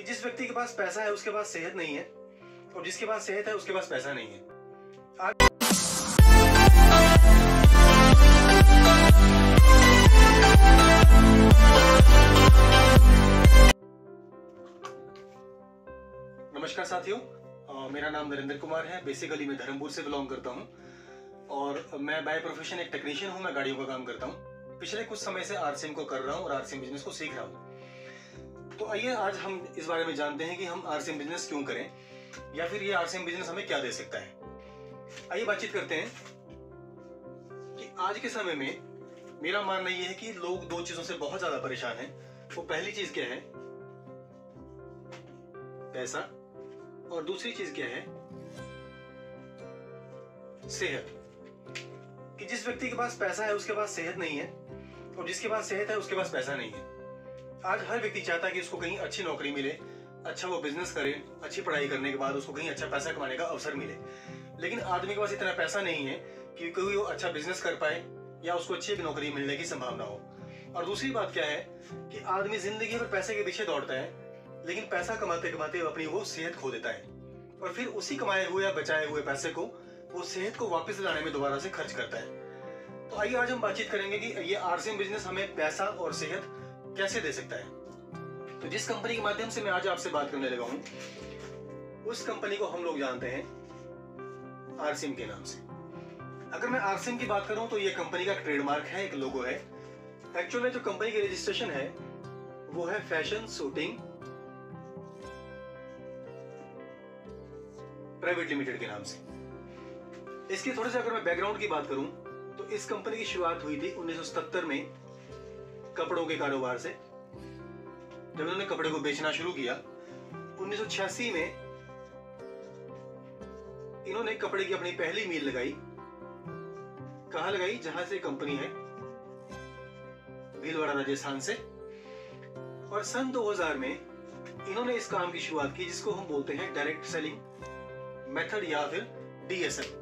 कि जिस व्यक्ति के पास पैसा है उसके पास सेहत नहीं है, और जिसके पास सेहत है उसके पास पैसा नहीं है। नमस्कार साथियों, मेरा नाम नरेंद्र कुमार है। बेसिकली मैं धर्मपुर से बिलोंग करता हूँ और मैं बाय प्रोफेशन एक टेक्नीशियन हूँ। मैं गाड़ियों का काम करता हूँ। पिछले कुछ समय से आरसीएम को कर रहा हूँ और आरसीएम बिजनेस को सीख रहा हूँ। तो आइए आज हम इस बारे में जानते हैं कि हम आरसीएम बिजनेस क्यों करें, या फिर ये आरसीएम बिजनेस हमें क्या दे सकता है। आइए बातचीत करते हैं कि आज के समय में मेरा मानना ये है कि लोग दो चीजों से बहुत ज्यादा परेशान हैं। वो पहली चीज क्या है, पैसा, और दूसरी चीज क्या है, सेहत। कि जिस व्यक्ति के पास पैसा है उसके पास सेहत नहीं है, और जिसके पास सेहत है उसके पास पैसा नहीं है। आज हर व्यक्ति चाहता है कि उसको कहीं अच्छी नौकरी मिले, अच्छा वो बिजनेस करे, अच्छी पढ़ाई करने के बाद उसको कहीं अच्छा पैसा कमाने का अवसर मिले। लेकिन आदमी के पास इतना पैसा नहीं है कि कोई वो अच्छा बिजनेस कर पाए या उसको अच्छी एक नौकरी मिलने की संभावना हो। और दूसरी बात क्या है कि आदमी जिंदगी भर पैसे के पीछे दौड़ता है, लेकिन पैसा कमाते कमाते अपनी वो सेहत खो देता है, और फिर उसी कमाए हुए या बचाए हुए पैसे को वो सेहत को वापस लाने में दोबारा से खर्च करता है। तो आइए आज हम बातचीत करेंगे कि ये आरसीएम बिजनेस हमें पैसा और सेहत कैसे दे सकता है। तो जिस कंपनी के माध्यम से मैं आज आपसे बात करने लगा हूं, उस कंपनी को हम लोग जानते हैं आरसीएम के नाम से। अगर मैं आरसीएम की बात करूं तो ये कंपनी का ट्रेडमार्क है, एक लोगो है। एक्चुअल में जो कंपनी की रजिस्ट्रेशन है वो है फैशन शूटिंग प्राइवेट लिमिटेड के नाम से। इसकी थोड़ी सी अगर मैं बैकग्राउंड की बात करूं तो इस कंपनी की शुरुआत हुई थी 1977 में कपड़ों के कारोबार से। जब उन्होंने कपड़े को बेचना शुरू किया 1986 में इन्होंने कपड़े की अपनी पहली मील लगाई। कहां लगाई? जहां से कंपनी है, भीलवाड़ा राजस्थान से। और सन 2000 में इन्होंने इस काम की शुरुआत की जिसको हम बोलते हैं डायरेक्ट सेलिंग मेथड या फिर डीएसएम।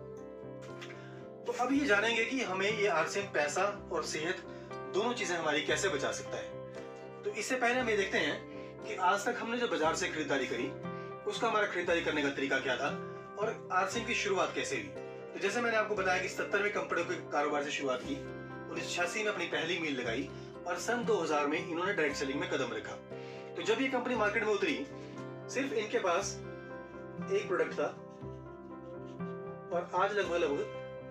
तो अब ये जानेंगे कि हमें ये आरसीएम पैसा और सेहत दोनों चीजें हमारी कैसे बचा सकता है। तो इससे पहले हम ये देखते हैं कि आज तक हमने जो बाजार से खरीदारी करी उसका हमारा खरीदारी करने का तरीका क्या था और आरसीएम की शुरुआत कैसे हुई। तो जैसे मैंने आपको बताया कि 77 में कपड़ों के कारोबार से शुरुआत की, 1986 में अपनी पहली मील लगाई और सन 2000 में इन्होंने डायरेक्ट सेलिंग में कदम रखा। तो जब ये कंपनी मार्केट में उतरी, सिर्फ इनके पास एक प्रोडक्ट था और आज लगभग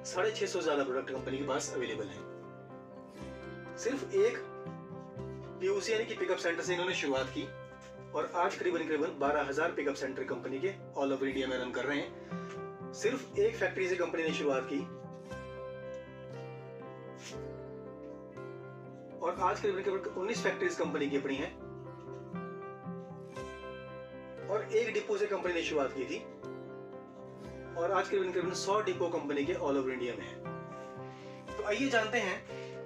650 से ज्यादा प्रोडक्ट कंपनी के पास अवेलेबल है। सिर्फ एक पीयूसी यानी कि पिकअप सेंटर से इन्होंने शुरुआत की और आज करीबन 12,000 पिकअप सेंटर कंपनी के ऑल ओवर इंडिया में रन कर रहे हैं। सिर्फ एक फैक्ट्री से कंपनी ने शुरुआत की और आज करीबन 19 फैक्ट्रीज कंपनी की अपनी है और एक डिपो से कंपनी ने शुरुआत की थी और आज करीबन 100 डिपो कंपनी के ऑल ओवर इंडिया में है। तो आइए जानते हैं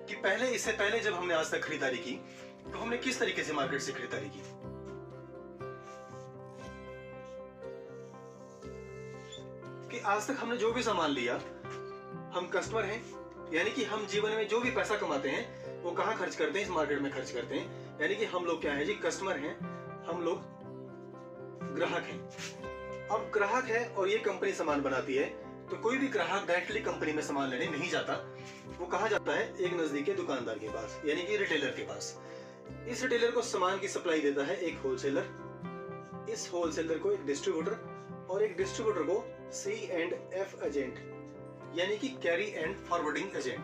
कि इससे पहले जब हमने आज तक खरीदारी की तो हमने किस तरीके से मार्केट से खरीदारी की। कि आज तक हमने जो भी सामान लिया, हम कस्टमर हैं, यानी कि हम जीवन में जो भी पैसा कमाते हैं वो कहां खर्च करते हैं? इस मार्केट में खर्च करते हैं। यानी कि हम लोग क्या है जी, कस्टमर हैं, हम लोग ग्राहक हैं। अब ग्राहक है और ये कंपनी सामान बनाती है, तो कोई भी ग्राहक डायरेक्टली कंपनी में सामान लेने नहीं जाता। वो कहाँ जाता है? एक नजदीक के दुकानदार के पास, यानी कि रिटेलर के पास। इस रिटेलर को सामान की सप्लाई देता है एक होलसेलर, इस होलसेलर को एक डिस्ट्रीब्यूटर और एक डिस्ट्रीब्यूटर को C&F एजेंट, यानी कि कैरी एंड फॉरवर्डिंग एजेंट।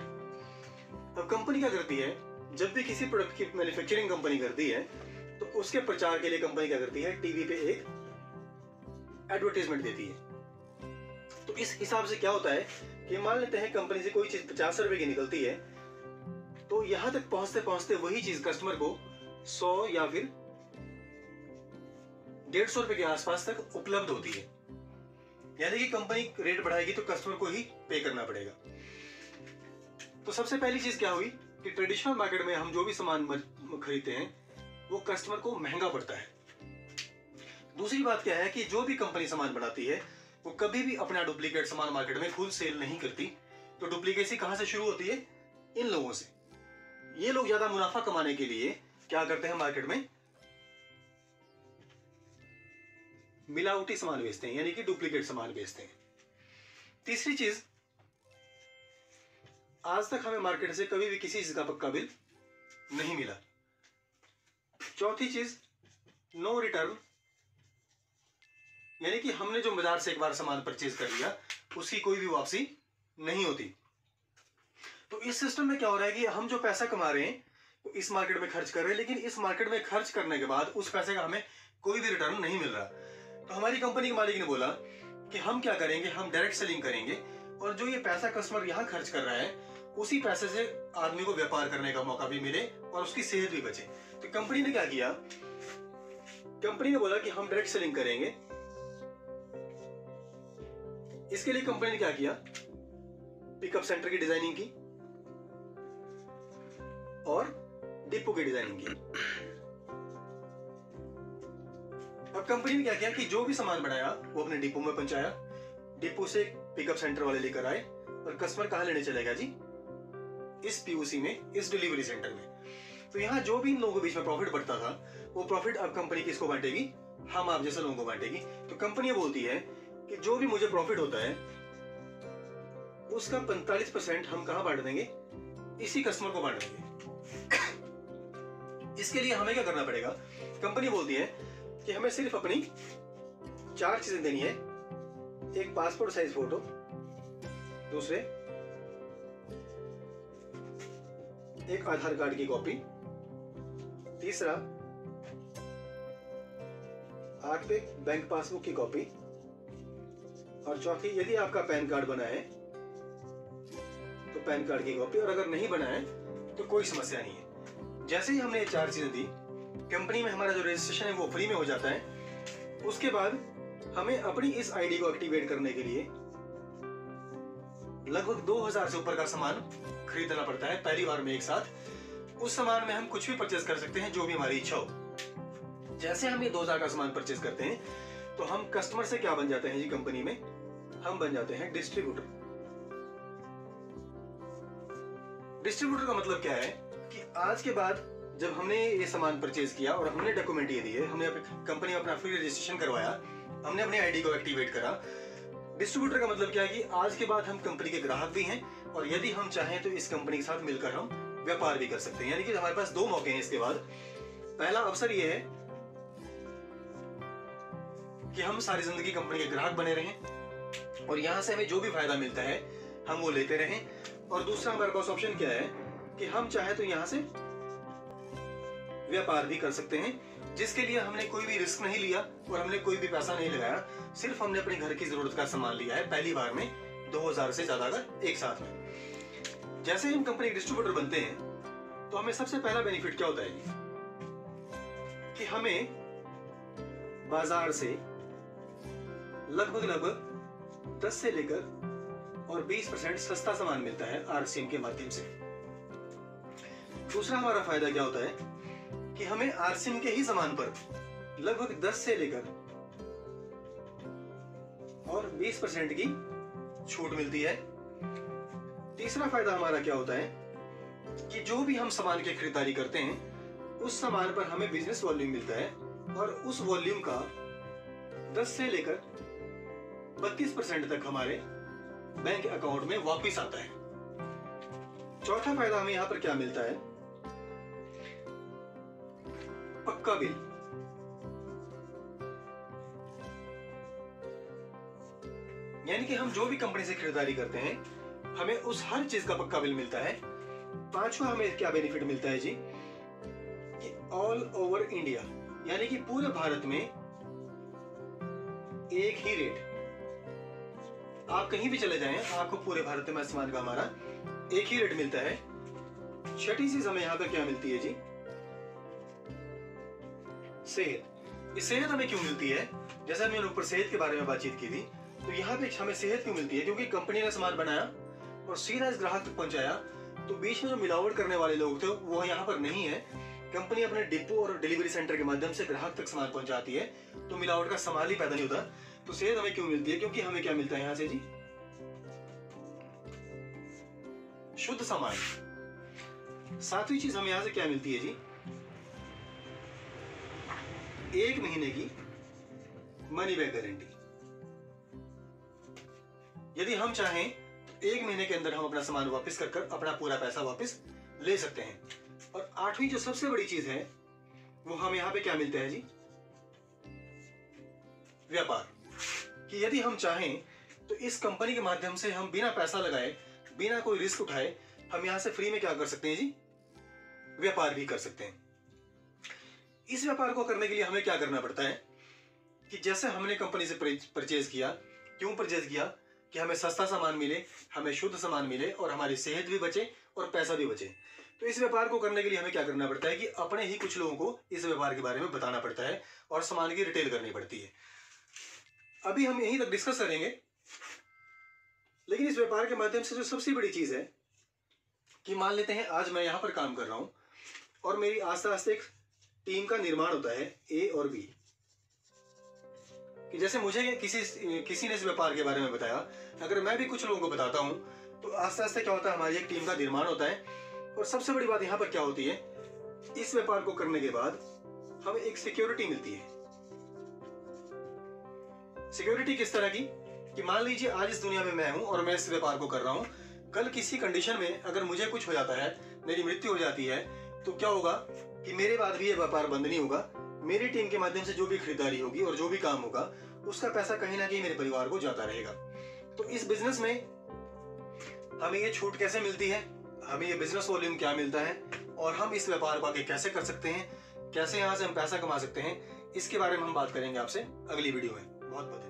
अब कंपनी क्या करती है? जब भी किसी प्रोडक्ट की मैन्युफैक्चरिंग कंपनी करती है तो उसके प्रचार के लिए कंपनी क्या करती है? टीवी पे एक एडवर्टाइजमेंट देती है। तो इस हिसाब से क्या होता है कि मान लेते हैं कंपनी से कोई चीज 50 रुपए की निकलती है, तो यहां तक पहुंचते पहुंचते वही चीज कस्टमर को 100 या फिर 150 रुपए के आसपास तक उपलब्ध होती है। यानी कि कंपनी रेट बढ़ाएगी तो कस्टमर को ही पे करना पड़ेगा। तो सबसे पहली चीज क्या हुई कि ट्रेडिशनल मार्केट में हम जो भी सामान खरीदते हैं वो कस्टमर को महंगा पड़ता है। दूसरी बात क्या है कि जो भी कंपनी सामान बनाती है वो कभी भी अपना डुप्लीकेट सामान मार्केट में खुद सेल नहीं करती। तो डुप्लीकेसी कहां से शुरू होती है? इन लोगों से। ये लोग ज्यादा मुनाफा कमाने के लिए क्या करते हैं? मार्केट में मिलावटी सामान बेचते हैं, यानी कि डुप्लीकेट सामान बेचते हैं। तीसरी चीज, आज तक हमें मार्केट से कभी भी किसी चीज का पक्का बिल नहीं मिला। चौथी चीज, नो रिटर्न, यानी कि हमने जो बाजार से एक बार सामान परचेज कर लिया उसकी कोई भी वापसी नहीं होती। तो इस सिस्टम में क्या हो रहा है कि हम जो पैसा कमा रहे हैं तो इस मार्केट में खर्च कर रहे हैं, लेकिन इस मार्केट में खर्च करने के बाद उस पैसे का हमें कोई भी रिटर्न नहीं मिल रहा। तो हमारी कंपनी के मालिक ने बोला कि हम क्या करेंगे, हम डायरेक्ट सेलिंग करेंगे और जो ये पैसा कस्टमर यहाँ खर्च कर रहा है उसी पैसे से आदमी को व्यापार करने का मौका भी मिले और उसकी सेहत भी बचे। तो कंपनी ने क्या किया, कंपनी ने बोला कि हम डायरेक्ट सेलिंग करेंगे। इसके लिए कंपनी ने क्या किया, पिकअप सेंटर की डिजाइनिंग की और डिपो की डिजाइनिंग की। अब कंपनी ने क्या किया कि जो भी सामान बनाया वो अपने डिपो में पहुंचाया, डिपो से पिकअप सेंटर वाले लेकर आए और कस्टमर कहां लेने चलेगा जी, इस पीओसी में, इस डिलीवरी सेंटर में। तो यहाँ जो भी इन लोगों के बीच में प्रॉफिट बढ़ता था वो प्रॉफिट अब कंपनी किसको बांटेगी, हम आप जैसे लोगों को बांटेगी। तो कंपनी बोलती है कि जो भी मुझे प्रॉफिट होता है उसका 45% हम कहां बांट देंगे, इसी कस्टमर को बांट देंगे। इसके लिए हमें क्या करना पड़ेगा, कंपनी बोलती है कि हमें सिर्फ अपनी 4 चीजें देनी है। एक पासपोर्ट साइज फोटो, दूसरे एक आधार कार्ड की कॉपी, तीसरा आपके बैंक पासबुक की कॉपी और चौथी यदि आपका पैन कार्ड बना है तो पैन कार्ड की कॉपी, और अगर नहीं बना है तो कोई समस्या नहीं है। जैसे ही हमने ये 4 चीजें दी, कंपनी में हमारा जो रजिस्ट्रेशन है वो फ्री में हो जाता है। उसके बाद हमें अपनी इस आईडी को एक्टिवेट करने के लिए लगभग 2000 से ऊपर का सामान खरीदना पड़ता है पहली बार में एक साथ। उस सामान में हम कुछ भी परचेज कर सकते हैं जो भी हमारी इच्छा हो। जैसे हम ये 2000 का सामान परचेज करते हैं तो हम कस्टमर से क्या बन जाते हैं जी, कंपनी में हम बन जाते हैं डिस्ट्रीब्यूटर। डिस्ट्रीब्यूटर का मतलब क्या है कि आज के बाद जब हमने ये सामान परचेज किया और हमने डॉक्यूमेंट ये दिए, हमने कंपनी में अपना फ्री रजिस्ट्रेशन करवाया, हमने अपनी आईडी को एक्टिवेट करा। डिस्ट्रीब्यूटर का मतलब क्या है कि आज के बाद हम कंपनी के ग्राहक भी हैं और यदि हम चाहें तो इस कंपनी के साथ मिलकर हम व्यापार भी कर सकते हैं। यानी कि हमारे पास 2 मौके हैं इसके बाद। पहला अवसर ये है कि हम सारी जिंदगी कंपनी के ग्राहक बने रहें और यहां से हमें जो भी फायदा मिलता है हम वो लेते रहें। और दूसरा हमारे पास ऑप्शन क्या है कि हम चाहे तो यहां से व्यापार भी कर सकते हैं, जिसके लिए हमने कोई भी रिस्क नहीं लिया और हमने कोई भी पैसा नहीं लगाया। सिर्फ हमने अपने घर की जरूरत का सामान लिया है पहली बार में 2000 से ज्यादा का एक साथ में। जैसे ही हम कंपनी डिस्ट्रीब्यूटर बनते हैं तो हमें सबसे पहला बेनिफिट क्या होता है कि हमें बाजार से लगभग 10 से लेकर और 20% सस्ता सामान मिलता है आरसीएम के माध्यम से। दूसरा हमारा फायदा क्या होता है कि हमें आरसीएम के ही सामान पर लगभग 10 से लेकर और 20% की छूट मिलती है। तीसरा फायदा हमारा क्या होता है कि जो भी हम सामान की खरीदारी करते हैं उस सामान पर हमें बिजनेस वॉल्यूम मिलता है और उस वॉल्यूम का 10 से लेकर 32% तक हमारे बैंक अकाउंट में वापस आता है। चौथा फायदा हमें यहां पर क्या मिलता है, पक्का बिल। यानी कि हम जो भी कंपनी से खरीदारी करते हैं हमें उस हर चीज का पक्का बिल मिलता है। पांचवा हमें क्या बेनिफिट मिलता है जी कि ऑल ओवर इंडिया, यानी कि पूरे भारत में एक ही रेट, आप कहीं भी चले जाएं आपको पूरे भारत में सामान का हमारा एक ही रेट मिलता है। छठी चीज हमें यहां पर क्या मिलती है जी, सेहत। ये सेहत हमें क्यों मिलती है, जैसे हमने ऊपर सेहत के बारे में बातचीत की थी, तो यहाँ पे हमें सेहत क्यों मिलती है, क्योंकि कंपनी ने सामान बनाया और सीधा इस ग्राहक तक पहुंचाया, तो बीच में जो मिलावट करने वाले लोग थे वो यहाँ पर नहीं है। कंपनी अपने डिपो और डिलीवरी सेंटर के माध्यम से ग्राहक तक सामान पहुंचाती है, तो मिलावट का सवाल ही पैदा नहीं होता। तो सेहत हमें क्यों मिलती है, क्योंकि हमें क्या मिलता है यहाँ से जी, शुद्ध सामान। सातवीं चीज हमें यहाँ से क्या मिलती है जी, 1 महीने की मनी बैक गारंटी। यदि हम चाहें तो 1 महीने के अंदर हम अपना सामान वापस कर अपना पूरा पैसा वापस ले सकते हैं। और 8वीं जो सबसे बड़ी चीज है वो हम यहाँ पे क्या मिलता है जी, व्यापार। कि यदि हम चाहें तो इस कंपनी के माध्यम से हम बिना पैसा लगाए, बिना कोई रिस्क उठाए, हम यहां से फ्री में क्या कर सकते हैं जी, व्यापार भी कर सकते हैं। इस व्यापार को करने के लिए हमें क्या करना पड़ता है कि जैसे हमने कंपनी से परचेज किया, क्यों परचेज किया, कि हमें सस्ता सामान मिले, हमें शुद्ध सामान मिले और हमारी सेहत भी बचे और पैसा भी बचे। तो इस व्यापार को करने के लिए हमें क्या करना पड़ता है कि अपने ही कुछ लोगों को इस व्यापार के बारे में बताना पड़ता है और सामान की रिटेल करनी पड़ती है। अभी हम यहीं तक डिस्कस करेंगे, लेकिन इस व्यापार के माध्यम से जो सबसे बड़ी चीज है कि मान लेते हैं आज मैं यहां पर काम कर रहा हूं और मेरी आस्ते आस्ते एक टीम का निर्माण होता है, ए और बी। कि जैसे मुझे किसी ने इस व्यापार के बारे में बताया, अगर मैं भी कुछ लोगों को बताता हूं तो आस्ते आस्ते क्या होता है, हमारी एक टीम का निर्माण होता है। और सबसे बड़ी बात यहां पर क्या होती है, इस व्यापार को करने के बाद हमें एक सिक्योरिटी मिलती है। सिक्योरिटी किस तरह की, कि मान लीजिए आज इस दुनिया में मैं हूं और मैं इस व्यापार को कर रहा हूं, कल किसी कंडीशन में अगर मुझे कुछ हो जाता है, मेरी मृत्यु हो जाती है, तो क्या होगा कि मेरे बाद भी ये व्यापार बंद नहीं होगा। मेरी टीम के माध्यम से जो भी खरीदारी होगी और जो भी काम होगा उसका पैसा कहीं ना कहीं मेरे परिवार को जाता रहेगा। तो इस बिजनेस में हमें ये छूट कैसे मिलती है, हमें ये बिजनेस वॉल्यूम क्या मिलता है और हम इस व्यापार को आगे कैसे कर सकते हैं, कैसे यहाँ से हम पैसा कमा सकते हैं, इसके बारे में हम बात करेंगे आपसे अगली वीडियो में। बहुत बहुत